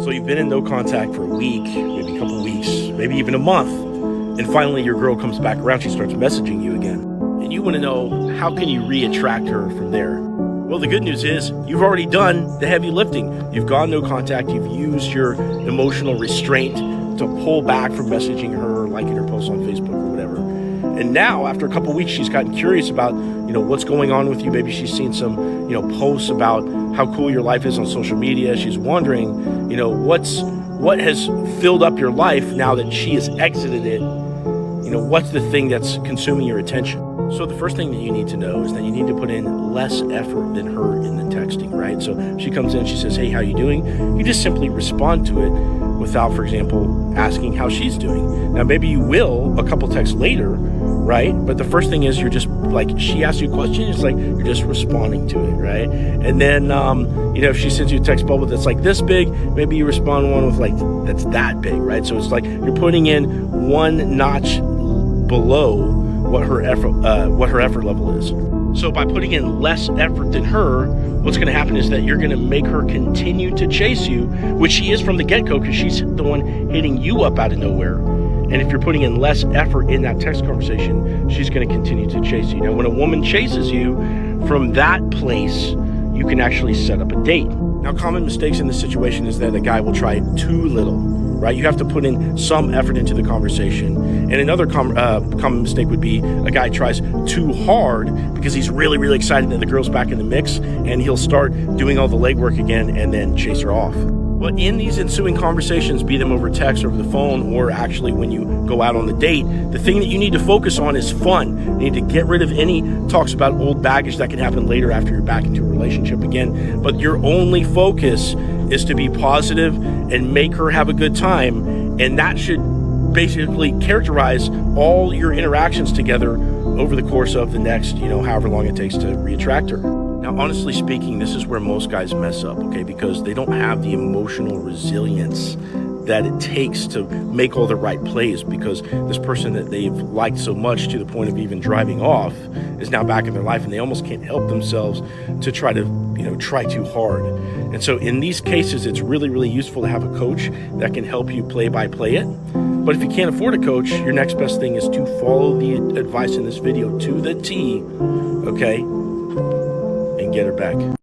So you've been in no contact for a week, maybe a couple weeks, maybe even a month, and finally your girl comes back around, she starts messaging you again. And you want to know, how can you re-attract her from there? Well, the good news is you've already done the heavy lifting. You've gone no contact, you've used your emotional restraint to pull back from messaging her, liking her posts on Facebook or whatever. And now, after a couple weeks, she's gotten curious about, what's going on with you. Maybe she's seen some, posts about how cool your life is on social media. She's wondering, what has filled up your life now that she has exited it? What's the thing that's consuming your attention? So the first thing that you need to know is that you need to put in less effort than her in the texting, right? So she comes in, she says, hey, how you doing? You just simply respond to it without, for example, asking how she's doing. Now, maybe you will a couple texts later, right? But the first thing is you're just like, she asks you a question, it's like you're just responding to it, right? And then, if she sends you a text bubble that's like this big, maybe you respond one with like, that's that big, right? So it's like you're putting in one notch below what her effort level is. So by putting in less effort than her, what's going to happen is that you're going to make her continue to chase you, which she is from the get-go, because she's the one hitting you up out of nowhere. And if you're putting in less effort in that text conversation, she's going to continue to chase you. Now, when a woman chases you, from that place, you can actually set up a date. Now, common mistakes in this situation is that a guy will try too little, right? You have to put in some effort into the conversation. And another common mistake would be a guy tries too hard because he's really, really excited that the girl's back in the mix, and he'll start doing all the legwork again and then chase her off. But in these ensuing conversations, be them over text, over the phone, or actually when you go out on the date, the thing that you need to focus on is fun. You need to get rid of any talks about old baggage that can happen later after you're back into a relationship again. But your only focus is to be positive and make her have a good time. And that should basically characterize all your interactions together over the course of the next, however long it takes to re-attract her. Now, honestly speaking, this is where most guys mess up, okay? Because they don't have the emotional resilience that it takes to make all the right plays, because this person that they've liked so much to the point of even driving off is now back in their life, and they almost can't help themselves to try too hard. And so in these cases, it's really, really useful to have a coach that can help you play by play it. But if you can't afford a coach, your next best thing is to follow the advice in this video to the T, okay? And get her back.